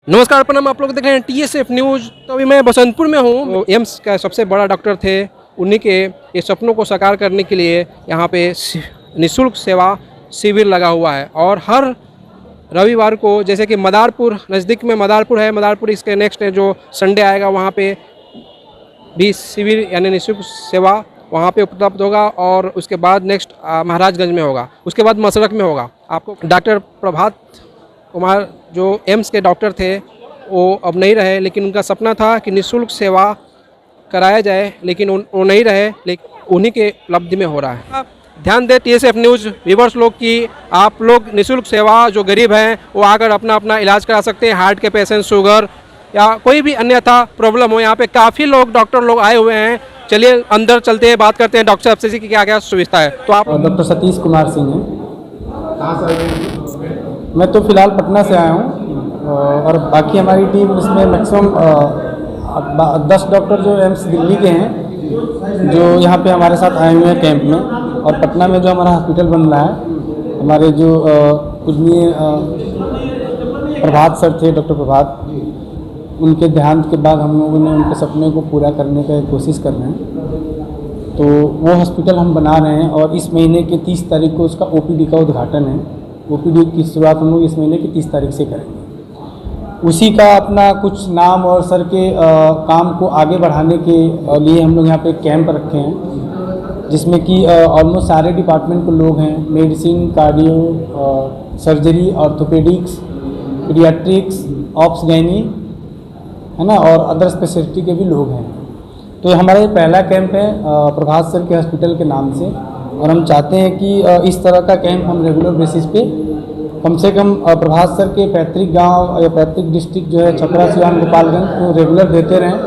नमस्कार प्रणाम, आप लोग देख रहे हैं TSF न्यूज़। तो अभी मैं बसंतपुर में हूँ। तो एम्स का सबसे बड़ा डॉक्टर थे, उन्हीं के ये सपनों को साकार करने के लिए यहाँ पे निःशुल्क सेवा शिविर लगा हुआ है। और हर रविवार को, जैसे कि मदारपुर नज़दीक में मदारपुर है, मदारपुर इसके नेक्स्ट जो संडे आएगा वहाँ पे भी शिविर यानी निःशुल्क सेवा वहाँ पे उपलब्ध होगा। और उसके बाद नेक्स्ट महाराजगंज में होगा, उसके बाद मसरख में होगा। आपको डॉक्टर प्रभात कुमार जो एम्स के डॉक्टर थे वो अब नहीं रहे, लेकिन उनका सपना था कि निःशुल्क सेवा कराया जाए, लेकिन वो नहीं रहे, लेकिन उन्हीं के उपलब्धि में हो रहा है। आप ध्यान दें TSF न्यूज़ व्यूवर्स लोग की, आप लोग निःशुल्क सेवा जो गरीब हैं वो आकर अपना इलाज करा सकते हैं। हार्ट के पेशेंट, शुगर या कोई भी अन्यथा प्रॉब्लम हो, यहाँ पे काफ़ी लोग डॉक्टर लोग आए हुए हैं। चलिए अंदर चलते हैं, बात करते हैं डॉक्टर साहब से कि क्या क्या सुविधा है। तो आप डॉक्टर सतीश कुमार सिंह हैं। कहाँ से आए? मैं तो फ़िलहाल पटना से आया हूँ और बाकी हमारी टीम इसमें मैक्सिमम 10 डॉक्टर जो एम्स दिल्ली के हैं जो यहाँ पे हमारे साथ आए हुए हैं कैंप में। और पटना में जो हमारा हॉस्पिटल बन रहा है, हमारे जो पूजनीय प्रभात सर थे, डॉक्टर प्रभात, उनके देहांत के बाद हम लोगों ने उनके सपने को पूरा करने का कोशिश कर रहे हैं। तो वो हॉस्पिटल हम बना रहे हैं और इस महीने की 30 तारीख को उसका OPD का उद्घाटन है। OPD की शुरुआत हम लोग इस महीने की 30 तारीख से करेंगे। उसी का अपना कुछ नाम और सर के काम को आगे बढ़ाने के लिए हम लोग यहाँ पे कैंप रखे हैं, जिसमें कि ऑलमोस्ट सारे डिपार्टमेंट के लोग हैं। Medicine, cardio, surgery, orthopaedics, paediatrics, ops गैनी, है ना, और अदर स्पेशलिटी के भी लोग हैं। तो ये हमारा ये पहला कैंप है प्रभात सर के हॉस्पिटल के नाम से। और हम चाहते हैं कि इस तरह का कैंप हम रेगुलर बेसिस पे कम से कम प्रभात सर के पैतृक गांव या पैतृक डिस्ट्रिक्ट जो है छपरा, सिवान, गोपालगंज, तो रेगुलर देते रहें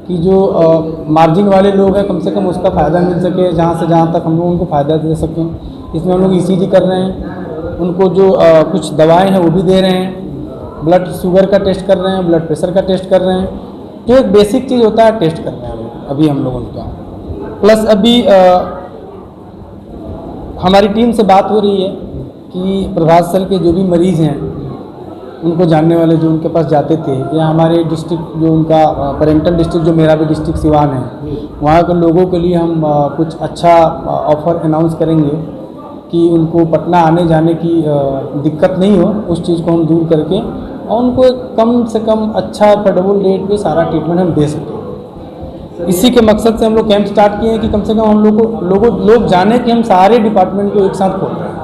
कि जो मार्जिन वाले लोग हैं कम से कम उसका फ़ायदा मिल सके, जहाँ से जहाँ तक हम लोग उनको फ़ायदा दे सकें। इसमें हम लोग ECG कर रहे हैं, उनको जो कुछ दवाएँ हैं वो भी दे रहे हैं, ब्लड शुगर का टेस्ट कर रहे हैं, ब्लड प्रेशर का टेस्ट कर रहे हैं। तो एक बेसिक चीज़ होता है टेस्ट कर रहे हैं अभी हम लोग उनका। प्लस अभी हमारी टीम से बात हो रही है कि प्रभात सर के जो भी मरीज़ हैं उनको जानने वाले जो उनके पास जाते थे, या हमारे डिस्ट्रिक्ट जो उनका पेरेंटल डिस्ट्रिक्ट जो मेरा भी डिस्ट्रिक्ट सिवान है, वहाँ के लोगों के लिए हम कुछ अच्छा ऑफ़र अनाउंस करेंगे कि उनको पटना आने जाने की दिक्कत नहीं हो। उस चीज़ को हम दूर करके और उनको कम से कम अच्छा अफोर्डेबल रेट पे सारा ट्रीटमेंट हम दे सकें। इसी के मकसद से हम लोग कैंप स्टार्ट किए हैं कि कम से कम हम लोग जाने कि हम सारे डिपार्टमेंट को एक साथ खोल रहे हैं।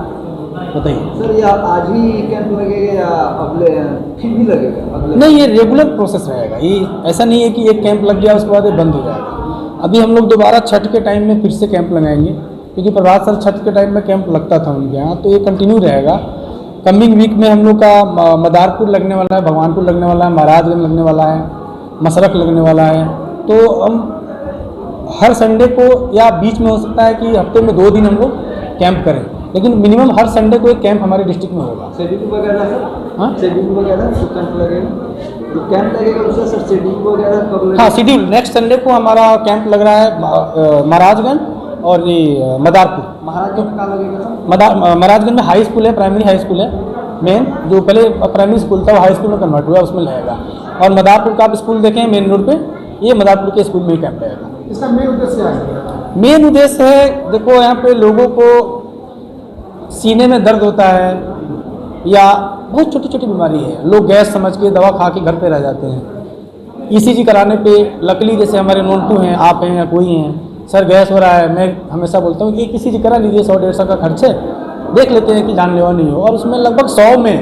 बताइए सर, ये आज ही कैंप लगेगा या अगले फिर भी लगेगा? नहीं, ये रेगुलर प्रोसेस रहेगा। ये ऐसा नहीं है कि एक कैंप लग गया उसके बाद ये बंद हो जाएगा। अभी हम लोग दोबारा छठ के टाइम में फिर से कैंप लगाएंगे, क्योंकि प्रभात सर छठ के टाइम में कैंप लगता था उनके यहाँ, तो ये कंटिन्यू रहेगा। कमिंग वीक में हम लोग का मदारपुर लगने वाला है, भगवानपुर लगने वाला है, महाराजगंज लगने वाला है, मसरख लगने वाला है। तो हम हर संडे को या बीच में हो सकता है कि हफ्ते में 2 दिन हम लोग कैंप करें, लेकिन मिनिमम हर संडे को एक कैंप हमारे डिस्ट्रिक्ट में होगा। शेड्यूल वगैरह सर? हाँ, शेड्यूल वगैरह तो कैंप लगेगा, तो कैंप लगेगा उसका सर शेड्यूल वगैरह कब लगेगा? हाँ, शेड्यूल नेक्स्ट संडे को हमारा कैंप लग रहा है महाराजगंज और ये मदारपुर। महाराजगंज में कहाँ लगेगा सर? महाराजगंज में हाई स्कूल है, प्राइमरी हाई स्कूल है मेन, जो पहले प्राइमरी स्कूल था वो हाई स्कूल में कन्वर्ट हुआ, उसमें लगेगा। और मदारपुर का आप स्कूल देखें मेन रोड पे, ये मदारपुर के स्कूल में ही कैंप लगेगा। इसका मेन उद्देश्य क्या है? मेन उद्देश्य है, देखो यहाँ पे लोगों को सीने में दर्द होता है या बहुत छोटी छोटी बीमारी है, लोग गैस समझ के दवा खा के घर पे रह जाते हैं। ECG कराने पे लकली जैसे हमारे नोन टू हैं, आप हैं या कोई हैं, सर गैस हो रहा है, मैं हमेशा बोलता हूँ कि ECG करा लीजिए, 100-150 का खर्च है, देख लेते हैं कि जानलेवा नहीं हो। और उसमें लगभग 100 में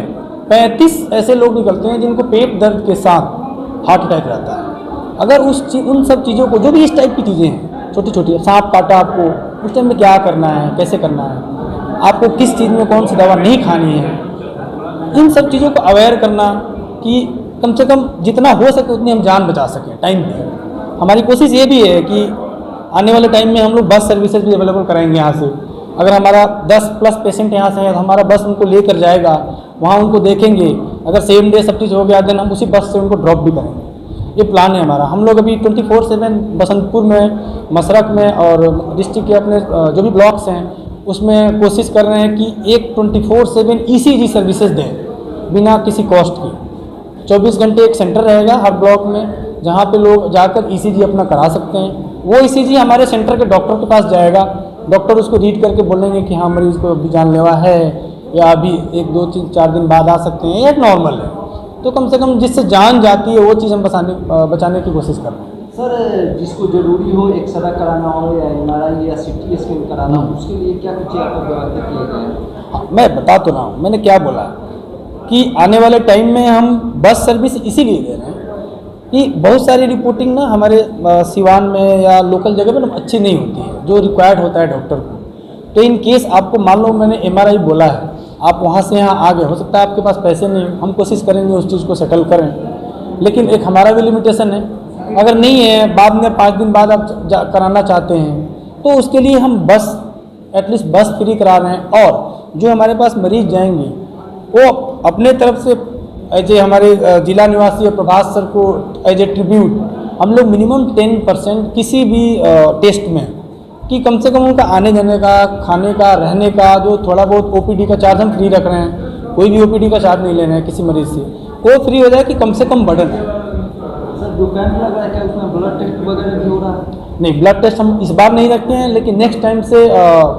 35 ऐसे लोग निकलते हैं जिनको पेट दर्द के साथ हार्ट अटैक रहता है। अगर उन सब चीज़ों को, जो भी इस टाइप की चीज़ें हैं छोटी छोटी, सांप काटा आपको, उस टाइम में क्या करना है, कैसे करना है, आपको किस चीज़ में कौन सी दवा नहीं खानी है, इन सब चीज़ों को अवेयर करना कि कम से कम जितना हो सके उतनी हम जान बचा सकें टाइम पे। हमारी कोशिश ये भी है कि आने वाले टाइम में हम लोग बस सर्विसेज भी अवेलेबल कराएंगे यहाँ से। अगर हमारा 10+ पेशेंट यहाँ से हैं तो हमारा बस उनको लेकर जाएगा, वहाँ उनको देखेंगे, अगर सेम डे सब चीज़ हो गया देन हम उसी बस से उनको ड्रॉप भी करेंगे। ये प्लान है हमारा। हम लोग अभी 24/7 बसंतपुर में, मसरख में और डिस्ट्रिक्ट के अपने जो भी ब्लॉक्स हैं उसमें कोशिश कर रहे हैं कि एक 24/7 ECG सर्विसेज दें बिना किसी कॉस्ट की। 24 घंटे एक सेंटर रहेगा हर ब्लॉक में, जहाँ पे लोग जाकर ECG अपना करा सकते हैं। वो ECG हमारे सेंटर के डॉक्टर के पास जाएगा, डॉक्टर उसको रीड करके बोलेंगे कि हाँ मरीज़ को अभी जानलेवा है या अभी 1 2 3 4 दिन बाद आ सकते हैं या नॉर्मल है। तो कम से कम जिससे जान जाती है वो चीज़ हम बचाने की कोशिश कर रहे हैं। सर, जिसको जरूरी हो एक्सरे कराना हो या MRI या CT स्कैन कराना हो, उसके लिए क्या कुछ यहाँ पर व्यवस्था किया गया है? हाँ, मैं बता तो रहा हूँ, मैंने क्या बोला कि आने वाले टाइम में हम बस सर्विस इसीलिए दे रहे हैं कि बहुत सारी रिपोर्टिंग ना हमारे सिवान में या लोकल जगह पर अच्छी नहीं होती है जो रिक्वायर्ड होता है डॉक्टर को। तो इन केस आपको मान लो मैंने MRI बोला है, आप वहाँ से यहाँ आ गए, हो सकता है आपके पास पैसे नहीं, हम कोशिश करेंगे उस चीज़ को सेटल करें, लेकिन एक हमारा भी लिमिटेशन है। अगर नहीं है, बाद में 5 दिन बाद आप कराना चाहते हैं तो उसके लिए हम बस एटलीस्ट बस फ्री करा रहे हैं। और जो हमारे पास मरीज जाएंगे वो अपने तरफ से एज ए हमारे जिला निवासी प्रभास सर को एज ए ट्रिब्यूट हम लोग मिनिमम 10% किसी भी टेस्ट में कि कम से कम उनका आने जाने का, खाने का, रहने का जो थोड़ा बहुत OPD का चार्ज हम फ्री रख रहे हैं। कोई भी OPD का चार्ज नहीं ले रहे हैं किसी मरीज से, वो फ्री हो जाए कि कम से कम बर्डन है। सर, जो कैंप लग रहा है क्या उसमें ब्लड टेस्ट वगैरह भी हो रहा है? नहीं, ब्लड टेस्ट हम इस बार नहीं रखते हैं, लेकिन नेक्स्ट टाइम से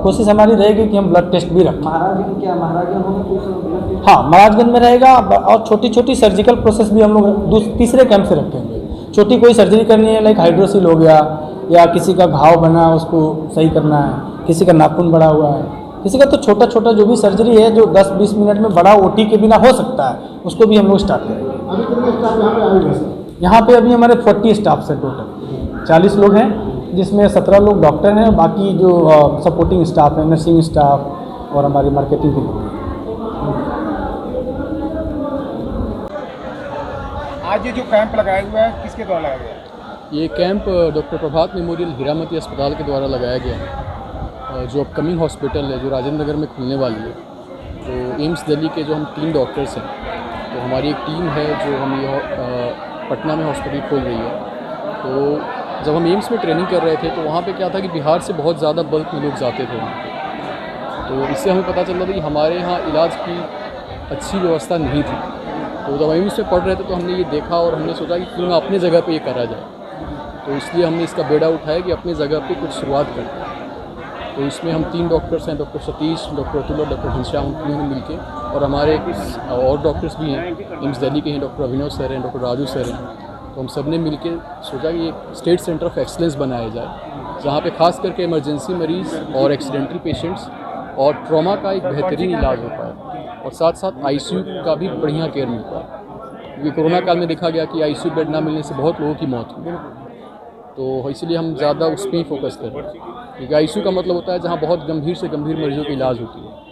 कोशिश हमारी रहेगी कि हम ब्लड टेस्ट भी रखें। महाराजगंज होगा कुछ ब्लड टेस्ट? हाँ, महाराजगंज में रहेगा और छोटी छोटी सर्जिकल प्रोसेस भी हम लोग तीसरे कैंप से रखेंगे। छोटी कोई सर्जरी करनी है लाइक हाइड्रोसिल हो गया या किसी का घाव बना उसको सही करना है, किसी का नाखून बड़ा हुआ है, किसी का तो छोटा छोटा जो भी सर्जरी है जो 10-20 मिनट में बड़ा OT के बिना हो सकता है, उसको भी हम लोग स्टार्ट करेंगे। अभी कितने स्टाफ यहाँ पे आएंगे सर? यहाँ पे अभी हमारे 40 स्टाफ है, टोटल 40 लोग हैं, जिसमें 17 लोग डॉक्टर हैं, बाकी जो सपोर्टिंग स्टाफ है, नर्सिंग स्टाफ और हमारी मार्केटिंग के लोग हैं। आज ये जो कैंप लगाया हुआ है किसके द्वारा लगाया गया है? ये कैंप डॉक्टर प्रभात मेमोरियल हीरामती अस्पताल के द्वारा लगाया गया है, जो अपकमिंग हॉस्पिटल है जो राजेंद्र नगर में खुलने वाली है। तो एम्स दिल्ली के जो हम 3 डॉक्टर्स हैं, तो हमारी एक टीम है जो हम ये पटना में हॉस्पिटल खोल रही है। तो जब हम एम्स में ट्रेनिंग कर रहे थे तो वहाँ पे क्या था कि बिहार से बहुत ज़्यादा बल्क में लोग जाते थे, तो इससे हमें पता चल रहा था कि हमारे यहाँ इलाज की अच्छी व्यवस्था नहीं थी। तो जब एम्स में पढ़ रहे थे तो हमने ये देखा और हमने सोचा कि क्यों ना अपने जगह पे ये करा जाए। तो इसलिए हमने इसका बेड़ा उठाया कि अपनी जगह पे कुछ शुरुआत करते हैं। तो इसमें हम 3 डॉक्टर्स हैं, डॉक्टर सतीश, डॉक्टर अतुल और डॉक्टर घनश्याम, तीनों ने मिलके, और हमारे कुछ और डॉक्टर्स भी हैं एम्स दिल्ली के हैं, डॉक्टर अभिनव सर हैं, डॉक्टर राजू सर हैं। तो हम सब ने मिल के सोचा कि एक स्टेट सेंटर ऑफ एक्सीलेंस बनाया जाए, जहाँ पे खास करके इमरजेंसी मरीज़ और एक्सीडेंटल पेशेंट्स और ट्रॉमा का एक बेहतरीन इलाज हो पाए और साथ साथ ICU का भी बढ़िया केयर मिल पाए। क्योंकि कोरोना काल में देखा गया कि ICU बेड ना मिलने से बहुत लोगों की मौत हुई, तो इसलिए हम ज़्यादा उस पर ही फोकस कर रहे हैं। क्योंकि ICU का मतलब होता है जहाँ बहुत गंभीर से गंभीर मरीजों की इलाज होती है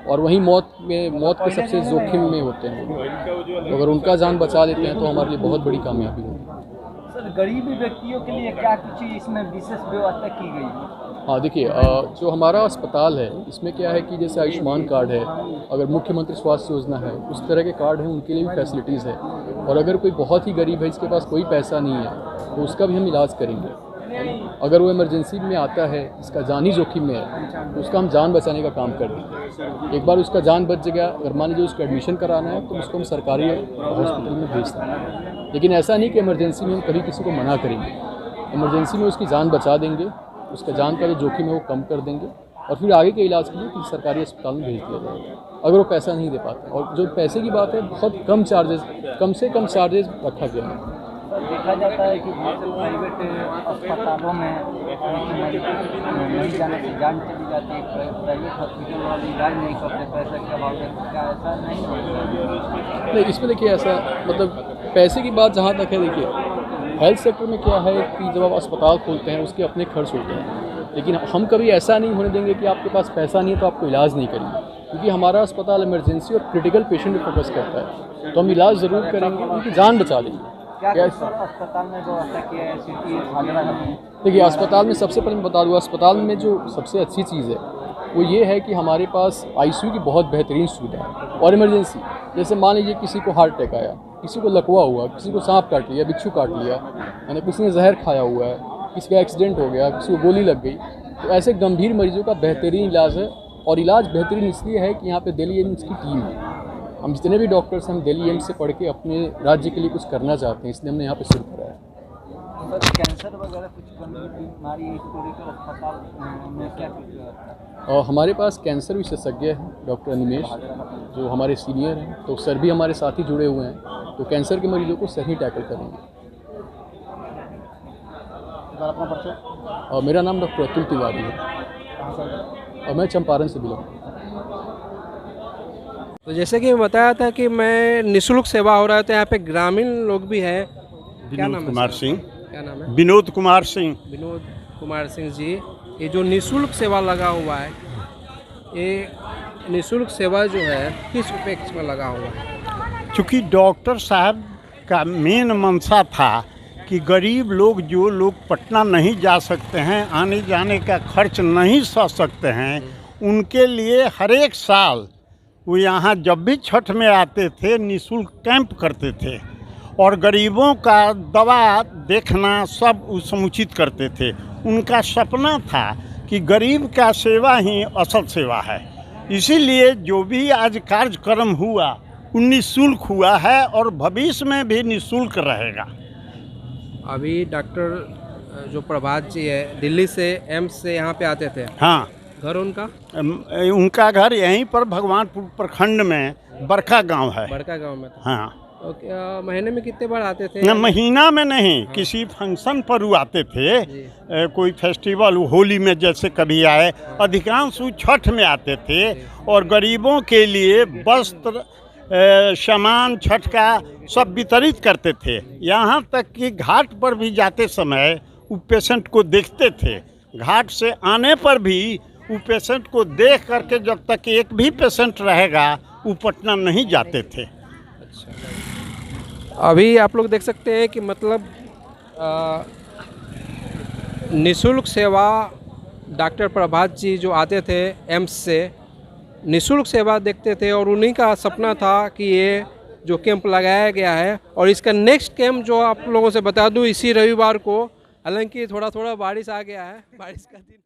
और वहीं मौत के सबसे जोखिम में होते हैं। तो अगर उनका जान बचा लेते हैं तो हमारे लिए बहुत बड़ी कामयाबी होगी। सर, गरीबी व्यक्तियों के लिए क्या कुछ इसमें विशेष व्यवस्था की गई है? हाँ, देखिए, जो हमारा अस्पताल है इसमें क्या है कि जैसे आयुष्मान कार्ड है, अगर मुख्यमंत्री स्वास्थ्य योजना है, उस तरह के कार्ड हैं, उनके लिए भी फैसिलिटीज़ है। और अगर कोई बहुत ही गरीब है, इसके पास कोई पैसा नहीं है, तो उसका भी हम इलाज करेंगे। अगर वो इमरजेंसी में आता है, इसका जानी जोखिम में है, तो उसका हम जान बचाने का काम कर देंगे। एक बार उसका जान बच गया, अगर मान लीजिए उसको एडमिशन कराना है तो उसको हम सरकारी हॉस्पिटल में भेज सकते हैं। लेकिन ऐसा नहीं कि इमरजेंसी में हम कभी किसी को मना करेंगे। इमरजेंसी में उसकी जान बचा देंगे, उसका जान का जो जोखिम है वो कम कर देंगे और फिर आगे के इलाज के लिए किसी सरकारी अस्पताल में भेज दिया जाएगा अगर वो पैसा नहीं दे पाता। और जो पैसे की बात है, बहुत कम चार्जेस, कम से कम चार्जेस रखा गया है। देखा जाता है कि बहुत से प्राइवेट अस्पतालों में नहीं जाने से जान चली जाती है, प्राइवेट हॉस्पिटल वाले इलाज नहीं करते पैसे के अभाव में। क्या ऐसा नहीं होता? नहीं, इसमें देखिए ऐसा मतलब पैसे की बात जहाँ तक है, देखिए हेल्थ सेक्टर में क्या है कि जब आप अस्पताल खोलते हैं उसके अपने खर्च होते हैं, लेकिन हम कभी ऐसा नहीं होने देंगे कि आपके पास पैसा नहीं है तो आपको इलाज नहीं करेंगे। क्योंकि हमारा अस्पताल इमरजेंसी और क्रिटिकल पेशेंट पर फोकस करता है, तो हम इलाज ज़रूर करेंगे, उनकी जान बचा देंगे। क्या अस्पताल में व्यवस्था किया है सिटी? देखिए, अस्पताल में सबसे पहले मैं बता दूँ, अस्पताल में जो सबसे अच्छी चीज़ है वो ये है कि हमारे पास ICU की बहुत बेहतरीन सुविधा है। और इमरजेंसी, जैसे मान लीजिए किसी को हार्ट अटैक आया, किसी को लकवा हुआ, किसी को सांप काट लिया, बिच्छू काट लिया, यानी किसी ने जहर खाया हुआ है, किसी का एक्सीडेंट हो गया, किसी को गोली लग गई, तो ऐसे गंभीर मरीजों का बेहतरीन इलाज है। और इलाज बेहतरीन इसलिए है कि यहाँ पे दिल्ली एम्स की टीम है, हम जितने भी डॉक्टर्स हैं हम दिल्ली एम्स से पढ़ के अपने राज्य के लिए कुछ करना चाहते हैं, इसलिए हमने यहाँ पे शुरू करा है। सर कैंसर वगैरह कुछ गंभीर बीमारी इसको लेकर अस्पताल में क्या कुछ व्यवस्था है? और हमारे पास कैंसर विशेषज्ञ हैं डॉक्टर अनिमेश, जो हमारे सीनियर हैं, तो सर भी हमारे साथ ही जुड़े हुए हैं, तो कैंसर के मरीजों को सर ही टैकल करेंगे। अपना परिचय? और मेरा नाम डॉक्टर अतुल तिवारी है और मैं चंपारण से बिलोंग करता हूँ। तो जैसे कि मैं बताया था कि मैं निःशुल्क सेवा हो रहा है, तो यहाँ पे ग्रामीण लोग भी हैं। क्या नाम विनोद है कुमार सर? सिंह। क्या नाम है? विनोद कुमार सिंह। विनोद कुमार सिंह जी, ये जो निःशुल्क सेवा लगा हुआ है, ये निःशुल्क सेवा जो है किस उपेक्ष में लगा हुआ है? चूँकि डॉक्टर साहब का मेन मंशा था कि गरीब लोग, जो लोग पटना नहीं जा सकते हैं, आने जाने का खर्च नहीं सह सकते हैं, उनके लिए हर एक साल वो यहाँ जब भी छठ में आते थे निःशुल्क कैंप करते थे और गरीबों का दवा देखना सब समुचित करते थे। उनका सपना था कि गरीब का सेवा ही असल सेवा है। इसीलिए जो भी आज कार्यक्रम हुआ वो निःशुल्क हुआ है और भविष्य में भी निःशुल्क रहेगा। अभी डॉक्टर जो प्रभात जी है, दिल्ली से एम्स से यहाँ पे आते थे। हाँ, घर उनका उनका घर यहीं पर भगवानपुर प्रखंड में बरका गांव है। बड़का गांव में था। हाँ, तो क्या महीने में कितने बार आते थे? न महीना में नहीं, किसी फंक्शन पर वो आते थे, कोई फेस्टिवल, होली में जैसे कभी आए, अधिकांश वो छठ में आते थे और गरीबों के लिए वस्त्र, सामान छठ का सब वितरित करते थे। यहाँ तक कि घाट पर भी जाते समय वो पेशेंट को देखते थे। घाट से आने पर भी वो पेशेंट को देख करके जब तक एक भी पेशेंट रहेगा वो पटना नहीं जाते थे। अभी आप लोग देख सकते हैं कि मतलब निःशुल्क सेवा डॉक्टर प्रभात जी जो आते थे एम्स से, निःशुल्क सेवा देखते थे और उन्हीं का सपना था कि ये जो कैंप लगाया गया है, और इसका नेक्स्ट कैंप जो आप लोगों से बता दूं इसी रविवार को, हालांकि थोड़ा थोड़ा बारिश आ गया है, बारिश का दिन